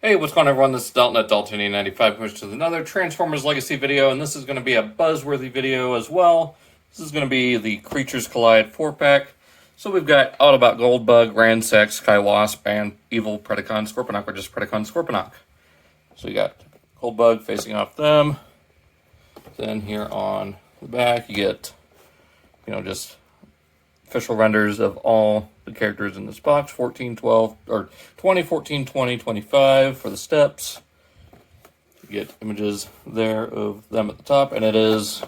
Hey, what's going on, everyone? This is Dalton at Dalton95, coming to another Transformers Legacy video, and this is going to be a Buzzworthy video as well. This is going to be the Creatures Collide 4-pack. So we've got Autobot Goldbug, Ransack, Skywasp, and Evil Predacon Scorponok, or just Predacon Scorponok. So you got Goldbug facing off them. Then here on the back, you get, just official renders of all the characters in this box, 14, 12, or 20, 14, 20, 25 for the steps. You get images there of them at the top, and it is,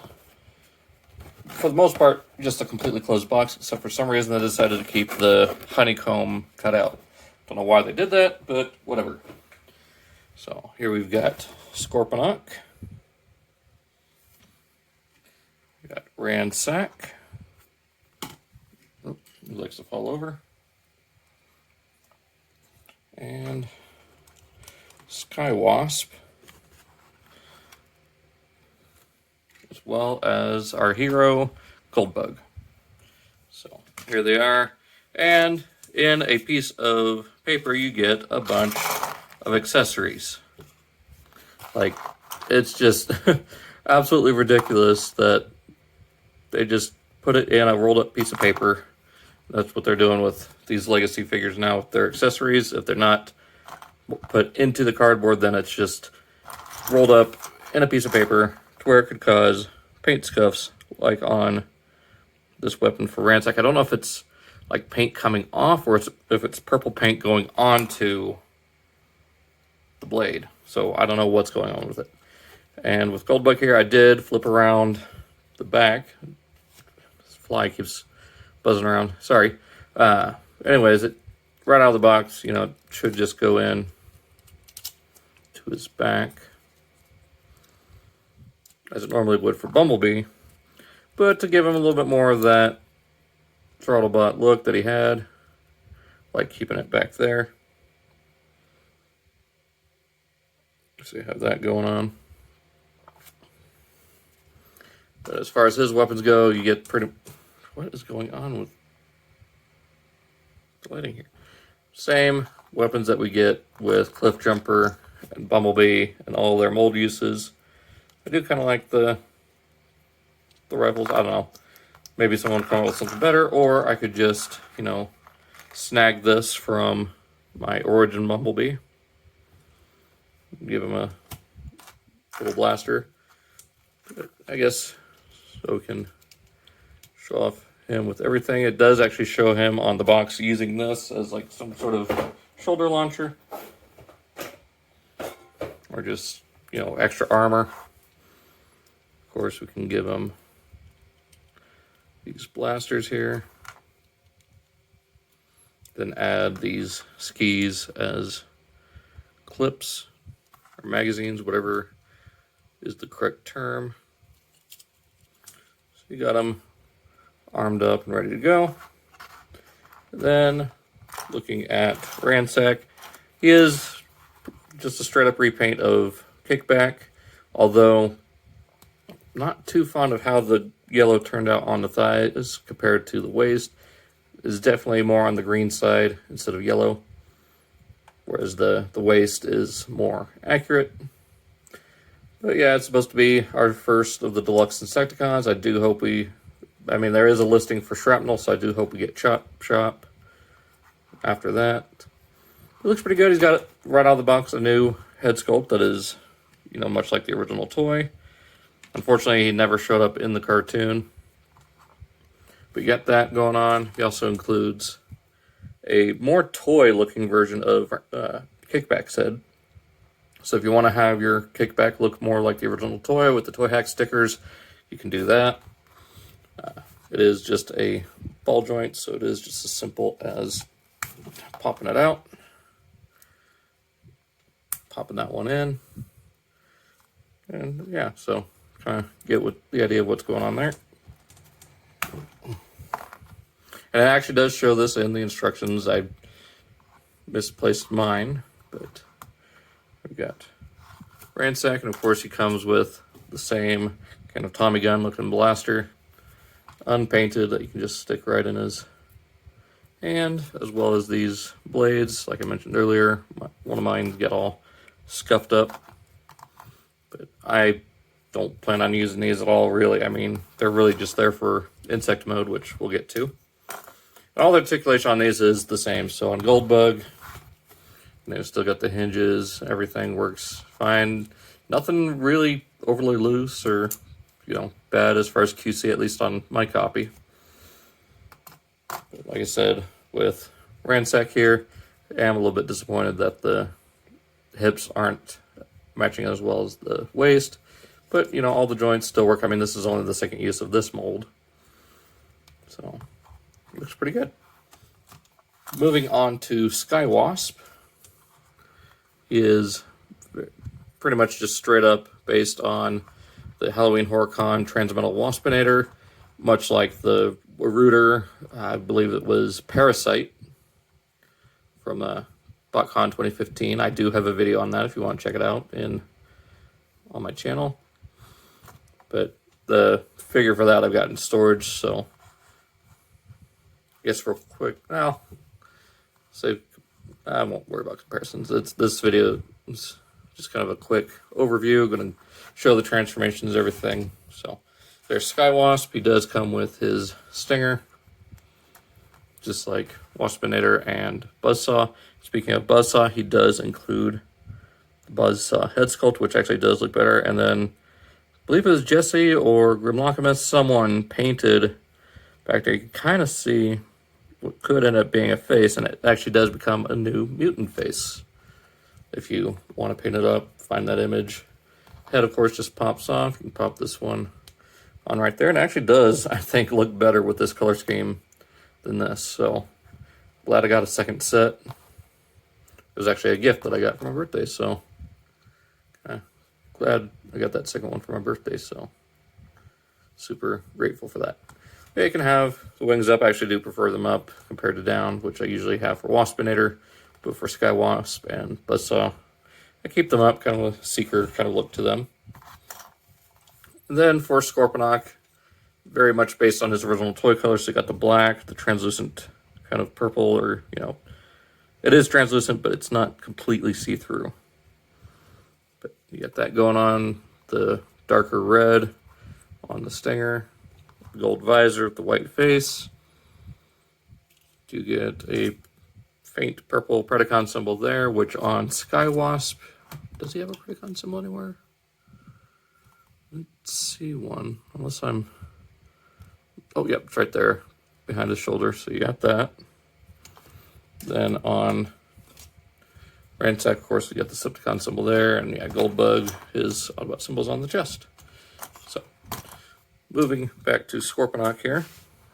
for the most part, just a completely closed box, except for some reason they decided to keep the honeycomb cut out. Don't know why they did that, but whatever. So here we've got Scorponok. We got Ransack. He likes to fall over. And Skywasp. As well as our hero, Goldbug. So here they are. And in a piece of paper, you get a bunch of accessories. Like, it's just absolutely ridiculous that they just put it in a rolled up piece of paper. That's what they're doing with these legacy figures now with their accessories. If they're not put into the cardboard, then it's just rolled up in a piece of paper to where it could cause paint scuffs, like on this weapon for Ransack. I don't know if it's like paint coming off or if it's purple paint going onto the blade. So I don't know what's going on with it. And with Goldbug here, I did flip around the back. This fly keeps buzzing around. Sorry. Anyways, it right out of the box, it should just go in to his back as it normally would for Bumblebee, but to give him a little bit more of that Throttlebot look that he had, like keeping it back there. So you have that going on. But as far as his weapons go, you get pretty... What is going on with the lighting here? Same weapons that we get with Cliff Jumper and Bumblebee and all their mold uses. I do kind of like the rifles. I don't know. Maybe someone come up with something better, or I could just, snag this from my Origin Bumblebee. Give him a little blaster. But I guess so we can show off him with everything. It does actually show him on the box using this as like some sort of shoulder launcher. Or just, extra armor. Of course, we can give him these blasters here. Then add these skis as clips or magazines, whatever is the correct term. So you got him armed up and ready to go. Then, looking at Ransack, he is just a straight up repaint of Kickback, although not too fond of how the yellow turned out on the thighs compared to the waist. Is definitely more on the green side instead of yellow, whereas the waist is more accurate. But yeah, it's supposed to be our first of the deluxe Insecticons. I do hope there is a listing for Shrapnel, so I do hope we get Chop Shop after that. It looks pretty good. He's got, right out of the box, a new head sculpt that is, much like the original toy. Unfortunately, he never showed up in the cartoon. But you got that going on. He also includes a more toy-looking version of Kickback's head. So if you want to have your Kickback look more like the original toy with the Toy Hack stickers, you can do that. It is just a ball joint, so it is just as simple as popping it out, popping that one in, and yeah, so kind of get the idea of what's going on there. And it actually does show this in the instructions. I misplaced mine, but we've got Ransack, and of course he comes with the same kind of Tommy gun looking blaster, unpainted, that you can just stick right in his And as well as these blades, like I mentioned earlier, one of mine get all scuffed up. But I don't plan on using these at all, really. I mean, they're really just there for insect mode, which we'll get to. And all the articulation on these is the same. So on Goldbug, they've still got the hinges. Everything works fine. Nothing really overly loose or, bad as far as QC, at least on my copy. But like I said, with Ransack here, I am a little bit disappointed that the hips aren't matching as well as the waist. But, all the joints still work. I mean, this is only the second use of this mold. So, it looks pretty good. Moving on to Skywasp. He is pretty much just straight up based on the Halloween Horror Con Transmetal Waspinator, much like the Rooter, I believe it was Parasite from BotCon 2015. I do have a video on that if you want to check it out on my channel. But the figure for that I've got in storage, so I guess real quick, I won't worry about comparisons. This video is just kind of a quick overview. I'm going to show the transformations, everything. So there's Skywasp. He does come with his stinger, just like Waspinator and Buzzsaw. Speaking of Buzzsaw, he does include the Buzzsaw head sculpt, which actually does look better. And then I believe it was Jesse or Grimlockamus, someone painted back there. You can kind of see what could end up being a face, and it actually does become a new mutant face. If you want to paint it up, find that image. Head, of course, just pops off. You can pop this one on right there, and it actually does, I think, look better with this color scheme than this. So glad I got a second set. It was actually a gift that I got for my birthday, so glad I got that second one for my birthday, so super grateful for that. Yeah, you can have the wings up. I actually do prefer them up compared to down, which I usually have for Waspinator, but for Skywasp and Buzzsaw, I keep them up, kind of a seeker kind of look to them. And then for Scorponok, very much based on his original toy color, so you got the black, the translucent kind of purple, or, it is translucent, but it's not completely see-through. But you got that going on, the darker red on the stinger, gold visor with the white face. You get a faint purple Predacon symbol there, which on Skywasp, does he have a Predacon symbol anywhere? Let's see one, unless I'm, oh yep, it's right there behind his shoulder, so you got that. Then on Ransack, of course, we got the Decepticon symbol there, and yeah, Goldbug, his Autobot symbols on the chest. So, moving back to Scorponok here.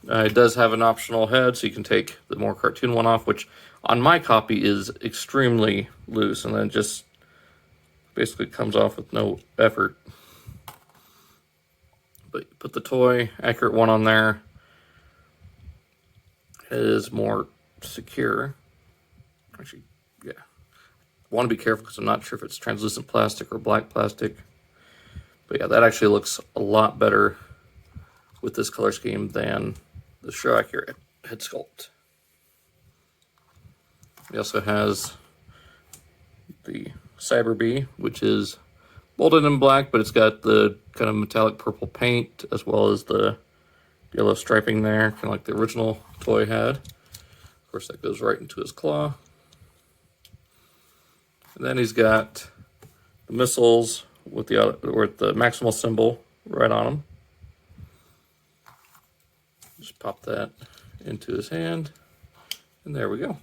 It does have an optional head, so you can take the more cartoon one off, which on my copy is extremely loose, and then just basically comes off with no effort. But you put the toy accurate one on there. It is more secure. Actually, yeah. I want to be careful because I'm not sure if it's translucent plastic or black plastic. But yeah, that actually looks a lot better with this color scheme than the show accurate head sculpt. He also has the Cyber Bee, which is molded in black, but it's got the kind of metallic purple paint as well as the yellow striping there, kind of like the original toy had. Of course, that goes right into his claw. And then he's got the missiles with the maximal symbol right on them. Just pop that into his hand, and there we go.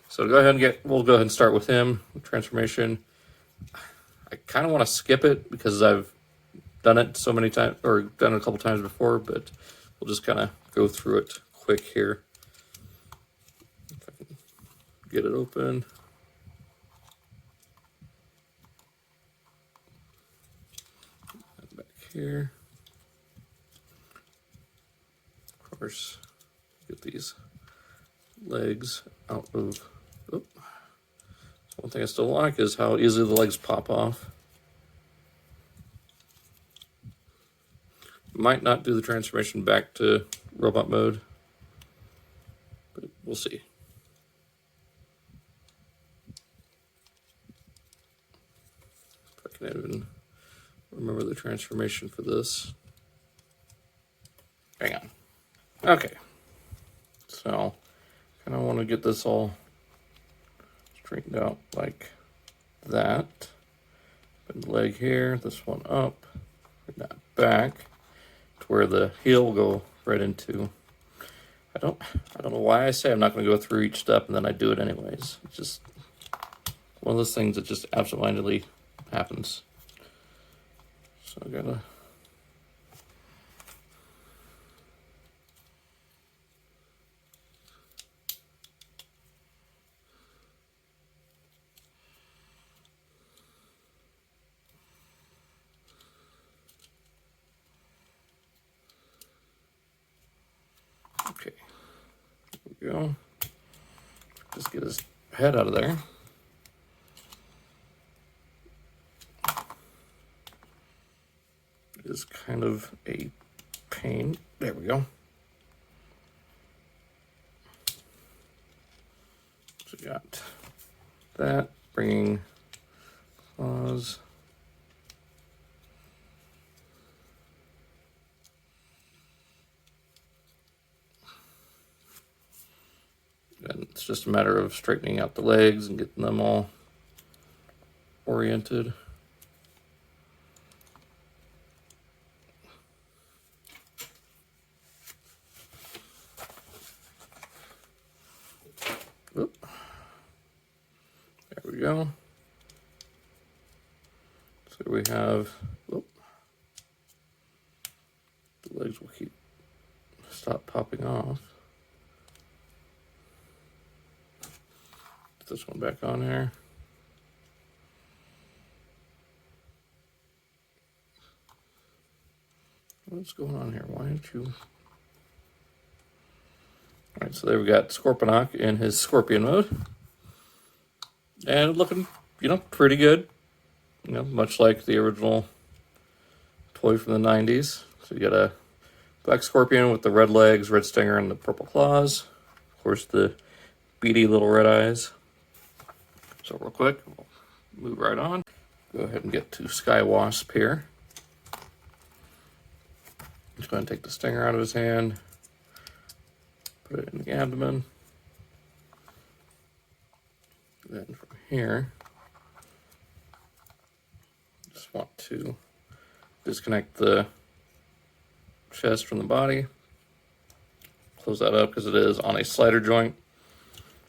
So go ahead and we'll go ahead and start with him, with transformation. I kind of want to skip it because I've done it so many times, or done it a couple times before, but we'll just kind of go through it quick here. If I can get it open. Back here. Of course, get these legs out of. So one thing I still like is how easily the legs pop off. Might not do the transformation back to robot mode, but we'll see. If I can even remember the transformation for this. Hang on. Okay. So, kind of want to get this all straightened out like that. Put the leg here, this one up, bring that back to where the heel will go right into. I don't know why I say I'm not going to go through each step and then I do it anyways. It's just one of those things that just absentmindedly happens. So I gotta. Okay, there we go. Just get his head out of there. It is kind of a pain. There we go. So we got that, bringing claws. And it's just a matter of straightening out the legs and getting them all oriented. Oop. There we go. So we have, whoop. The legs will stop popping off. Put this one back on there. What's going on here? Why aren't you? All right, so there we got Scorponok in his scorpion mode. And looking, pretty good. Much like the original toy from the 90s. So you got a black scorpion with the red legs, red stinger, and the purple claws. Of course, the beady little red eyes. So real quick, we'll move right on. Go ahead and get to Skywasp here. Just going to take the stinger out of his hand. Put it in the abdomen. Then from here, just want to disconnect the chest from the body. Close that up because it is on a slider joint.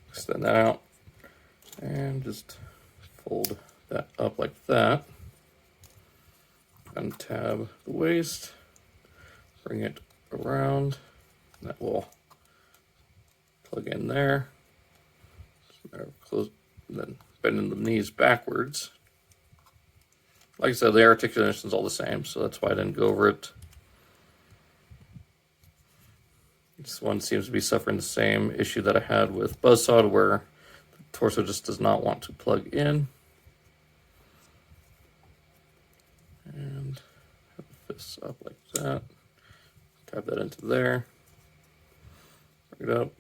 Extend that out. And just fold that up like that. Untab the waist. Bring it around. That will plug in there. Close, then bending the knees backwards. Like I said, the articulation is all the same, so that's why I didn't go over it. This one seems to be suffering the same issue that I had with Buzzsaw, where the torso just does not want to plug in. And have the fists up like that. Tap that into there. Bring it up.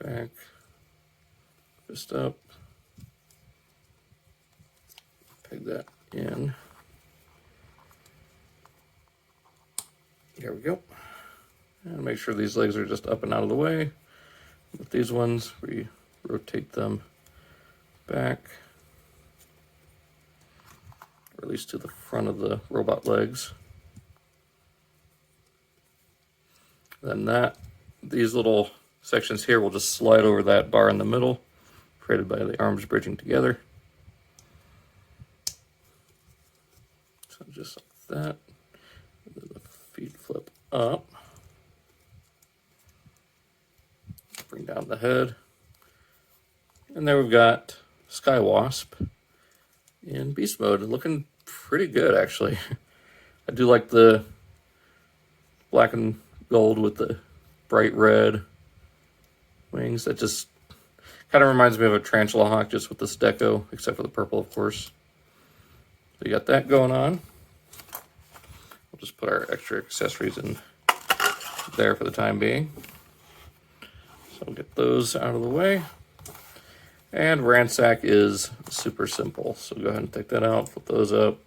Back. Fist up. Peg that in. There we go. And make sure these legs are just up and out of the way. With these ones, we rotate them back, or at least to the front of the robot legs. Then these little sections here will just slide over that bar in the middle, created by the arms bridging together. So just like that. And then the feet flip up. Bring down the head. And there we've got Skywasp in beast mode. Looking pretty good, actually. I do like the black and gold with the bright red wings. That just kind of reminds me of a tarantula hawk, just with this deco, except for the purple, of course. So you got that going on. We'll just put our extra accessories in there for the time being. So I'll get those out of the way. And Ransack is super simple. So go ahead and take that out, flip those up.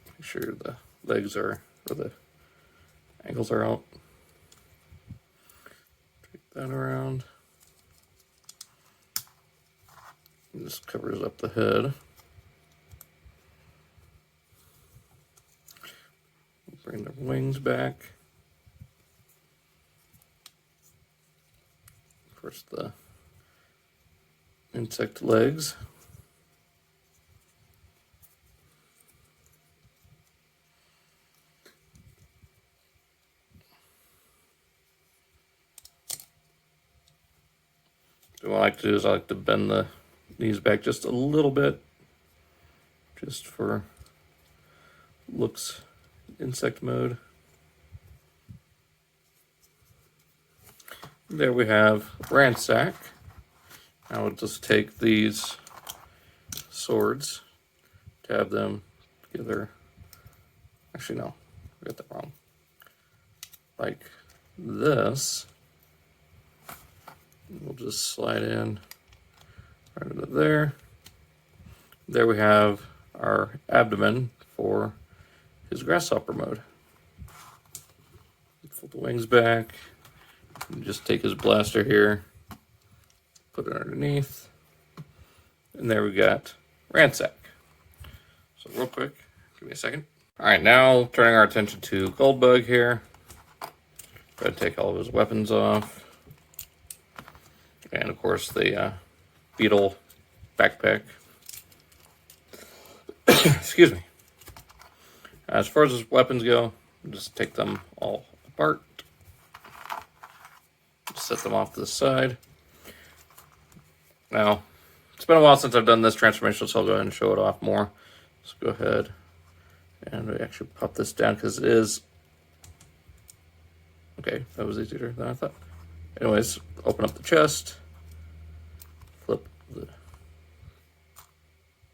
Make sure the legs are, or the ankles are out. Take that around. And this covers up the head. Bring the wings back. First the insect legs. So what I like to do is I like to bend the knees back just a little bit, just for looks insect mode. There we have Ransack. Now we'll just take these swords, tab them together. Actually, no, I got that wrong. Like this. We'll just slide in right into there. There we have our abdomen for his grasshopper mode. Flip the wings back. And just take his blaster here, put it underneath, and there we got Ransack. So real quick, give me a second. All right, now turning our attention to Goldbug here. Go ahead and take all of his weapons off. And of course the beetle backpack. Excuse me. As far as his weapons go, just take them all apart. Set them off to the side. Now, it's been a while since I've done this transformation, so I'll go ahead and show it off more. Let's go ahead and we actually pop this down because it is... Okay, that was easier than I thought. Anyways, open up the chest. Flip the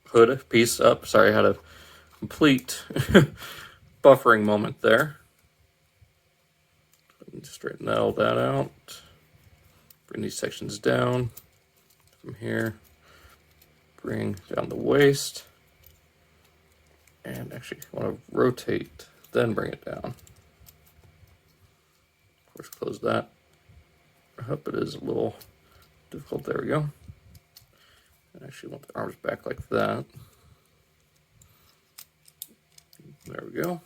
hood piece up. Sorry, I had a complete buffering moment there. Straighten all that out. Bring these sections down from here. Bring down the waist. And actually, I want to rotate, then bring it down. Of course, close that. I hope it is a little difficult. There we go. I actually want the arms back like that. There we go.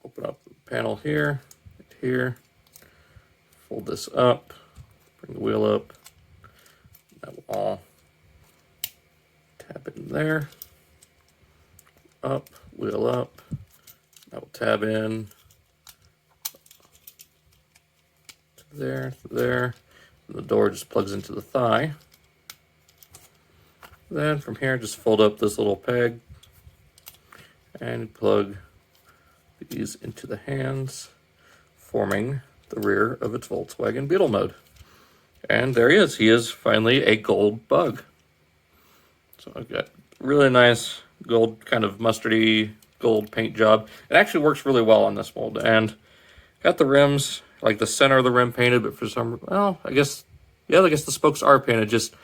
Open up the panel here, and here. Fold this up. Bring the wheel up. That will all tab in there. Up, wheel up. That will tab in. To there. And the door just plugs into the thigh. Then from here, just fold up this little peg and plug these into the hands, forming the rear of its Volkswagen Beetle mode. And there he is. He is finally a gold bug. So I've got really nice gold, kind of mustardy gold paint job. It actually works really well on this mold. And got the rims, like the center of the rim painted, but for some, well, I guess the spokes are painted. Just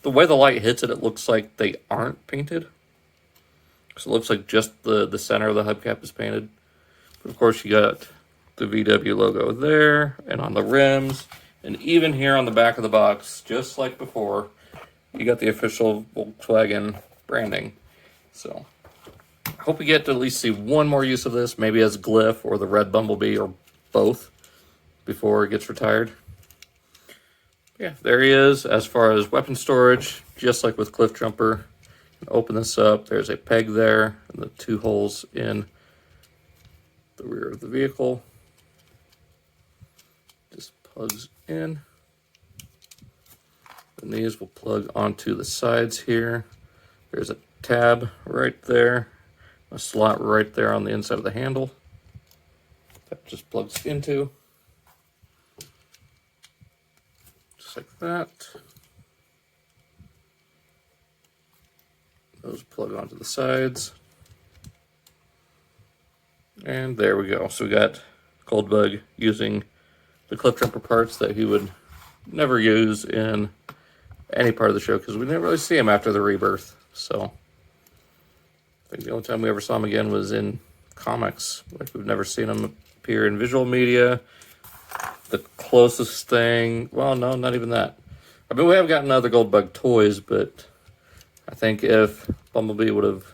the way the light hits it, it looks like they aren't painted. So it looks like just the center of the hubcap is painted. But of course, you got the VW logo there, and on the rims, and even here on the back of the box, just like before, you got the official Volkswagen branding. So I hope we get to at least see one more use of this, maybe as Glyph or the Red Bumblebee or both, before it gets retired. Yeah, there he is. As far as weapon storage, just like with Cliff Jumper, open this up. There's a peg there, and the two holes in the rear of the vehicle. Just plugs in. And these will plug onto the sides here. There's a tab right there, a slot right there on the inside of the handle. That just plugs into. Just like that. Those plug onto the sides. And there we go. So we got Goldbug using the clip jumper parts that he would never use in any part of the show because we didn't really see him after the rebirth. So I think the only time we ever saw him again was in comics. Like, we've never seen him appear in visual media. The closest thing, well, no, not even that. I mean, we have gotten other Goldbug toys, but I think if Bumblebee would have,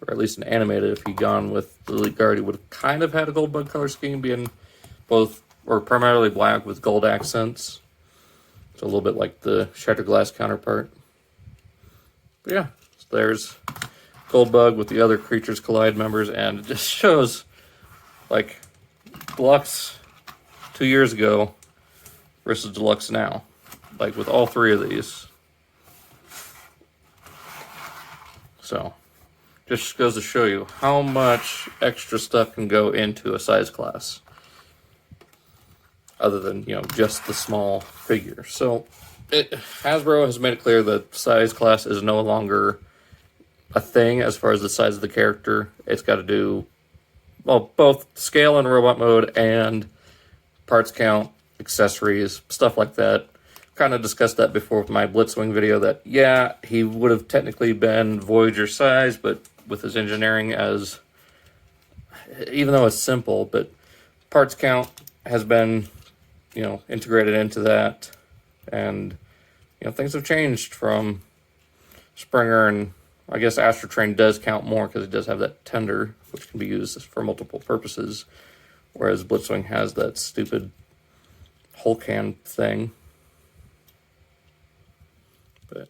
or at least an animated, if he'd gone with the Elite Guard, he would have kind of had a Goldbug color scheme, being both, or primarily black with gold accents. It's a little bit like the Shattered Glass counterpart. But yeah, so there's Goldbug with the other Creatures Collide members, and it just shows, like, Deluxe 2 years ago versus Deluxe now. Like, with all three of these. So, just goes to show you how much extra stuff can go into a size class. Other than, you know, just the small figure. So, Hasbro has made it clear that size class is no longer a thing as far as the size of the character. It's got to do, well, both scale and robot mode and parts count, accessories, stuff like that. Kind of discussed that before with my Blitzwing video that, yeah, he would have technically been Voyager size, but with his engineering as, even though it's simple, but parts count has been, you know, integrated into that. And, you know, things have changed from Springer, and I guess Astro Train does count more because it does have that tender, which can be used for multiple purposes. Whereas Blitzwing has that stupid whole can thing. But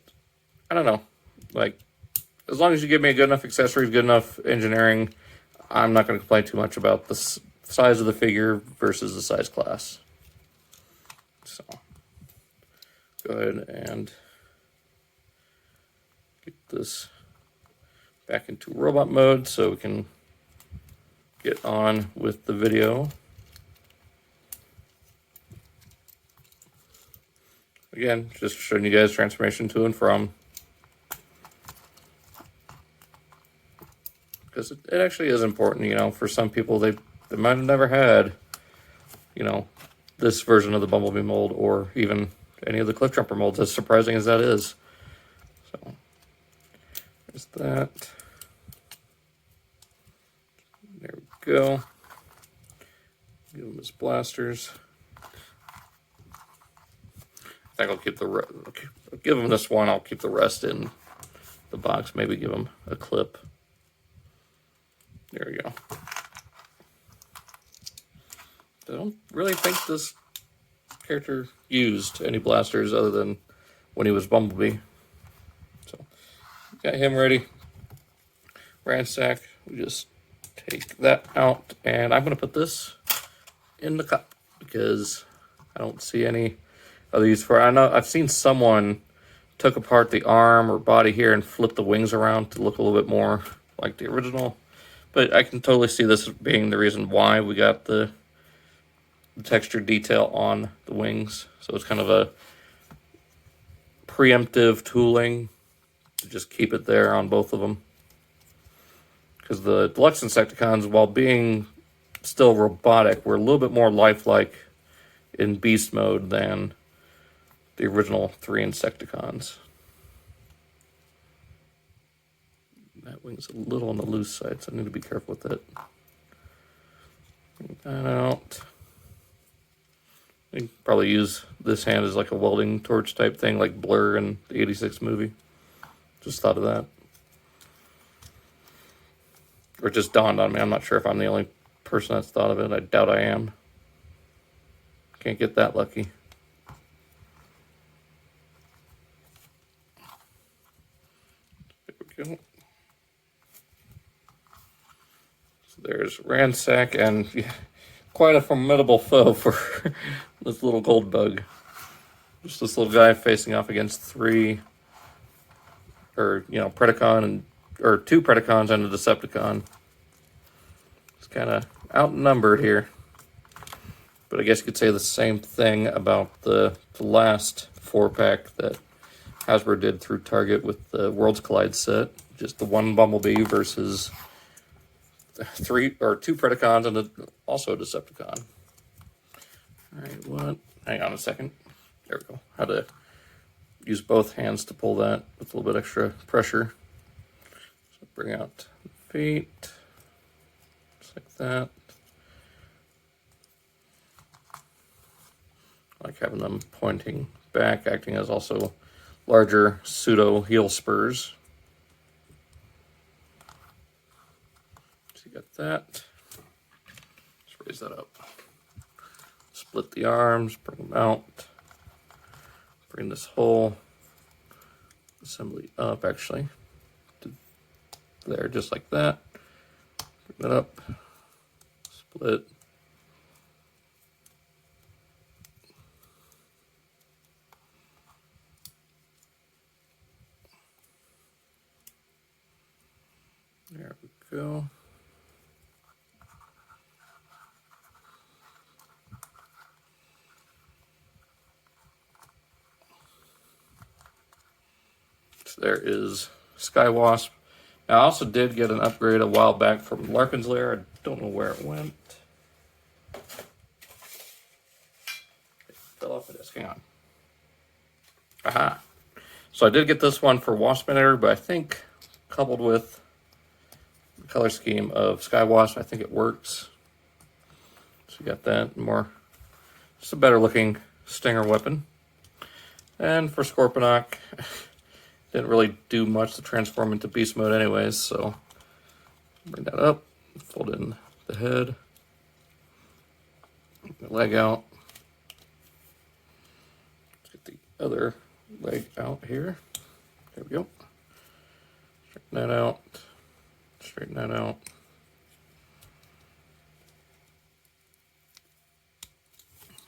I don't know. Like, as long as you give me a good enough accessories, good enough engineering, I'm not going to complain too much about the size of the figure versus the size class. So, go ahead and get this back into robot mode so we can get on with the video. Again, just showing you guys transformation to and from. Because it actually is important, you know, for some people, they might have never had, you know, this version of the Bumblebee mold, or even any of the Cliff Jumper molds, as surprising as that is. So, there's that. There we go. Give him his blasters. I think I'll keep I'll give him this one. I'll keep the rest in the box. Maybe give him a clip. There we go. I don't really think this character used any blasters other than when he was Bumblebee. So, got him ready. Ransack. We just take that out, and I'm going to put this in the cup because I don't see any of these for. I know I've seen someone took apart the arm or body here and flipped the wings around to look a little bit more like the original. But I can totally see this being the reason why we got the textured detail on the wings. So it's kind of a preemptive tooling to just keep it there on both of them. Because the Deluxe Insecticons, while being still robotic, were a little bit more lifelike in beast mode than the original 3 Insecticons. That wing's a little on the loose side, so I need to be careful with it. Take that out. I can probably use this hand as like a welding torch type thing, like Blur in the 86 movie. Just thought of that. Or it just dawned on me. I'm not sure if I'm the only person that's thought of it. I doubt I am. Can't get that lucky. There we go. So there's Ransack, and yeah, quite a formidable foe for this little Goldbug. Just this little guy facing off against 3, or, you know, Predacon and, or 2 Predacons and a Decepticon. It's kind of outnumbered here. But I guess you could say the same thing about the last 4-pack that Hasbro did through Target with the Worlds Collide set. Just the 1 Bumblebee versus 3 or 2 Predacons and also a Decepticon. Alright, what? Hang on a second. There we go. How to use both hands to pull that with a little bit extra pressure. So bring out the feet, just like that. I like having them pointing back, acting as also larger pseudo heel spurs. So you got that. Let's raise that up. Split the arms, bring them out. Bring this whole assembly up, actually, to there, just like that. Bring that up, split. There we go. There is Skywasp. Now, I also did get an upgrade a while back from Larkin's Lair. I don't know where it went. It fell off the desk. Hang on. Aha. So I did get this one for Waspinator, but I think coupled with the color scheme of Skywasp, I think it works. So you got that more, just a better looking stinger weapon. And for Scorponok, didn't really do much to transform into beast mode anyways, so bring that up, fold in the head, the leg out. Let's get the other leg out here. There we go. Straighten that out, straighten that out.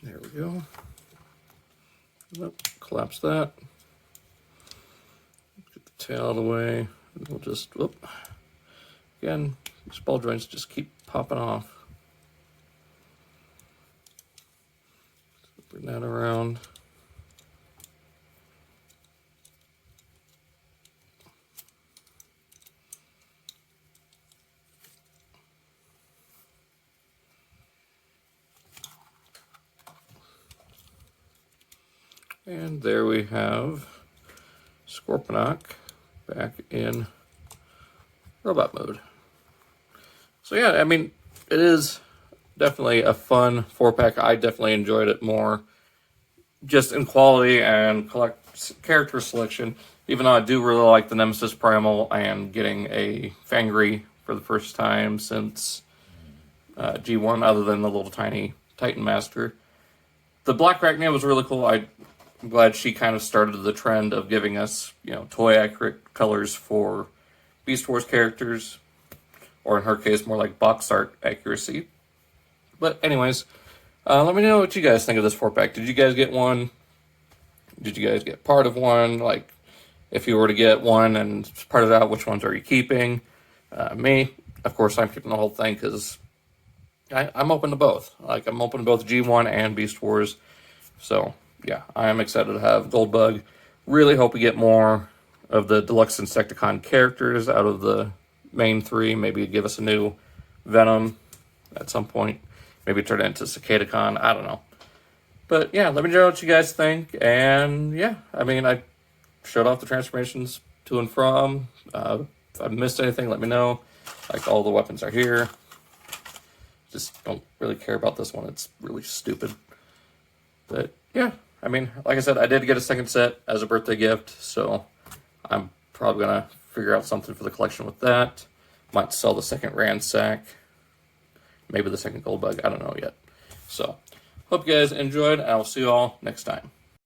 There we go. Collapse that. Get the tail out of the way. And we'll just, whoop. Again, these ball joints just keep popping off. Bring that around. And there we have Scorponok back in robot mode. So yeah, I mean, it is definitely a fun 4-pack. I definitely enjoyed it more just in quality and character selection, even though I do really like the Nemesis Primal and getting a Fangry for the first time since G1, other than the little tiny Titan Master. The Black Arachnia was really cool. I'm glad she kind of started the trend of giving us, you know, toy-accurate colors for Beast Wars characters, or in her case, more like box art accuracy. But anyways, let me know what you guys think of this 4-pack. Did you guys get one? Did you guys get part of one? Like, if you were to get one and part it out, which ones are you keeping? Me, of course, I'm keeping the whole thing because I'm open to both. Like, I'm open to both G1 and Beast Wars. So, yeah, I am excited to have Goldbug. Really hope we get more of the Deluxe Insecticon characters out of the main 3. Maybe give us a new Venom at some point. Maybe turn it into Cicadacon. I don't know. But, yeah, let me know what you guys think. And, yeah, I mean, I showed off the transformations to and from. If I missed anything, let me know. Like, all the weapons are here. Just don't really care about this one. It's really stupid. But, yeah. I mean, like I said, I did get a second set as a birthday gift, so I'm probably going to figure out something for the collection with that. Might sell the second Ransack. Maybe the second Goldbug. I don't know yet. So, hope you guys enjoyed, and I'll see you all next time.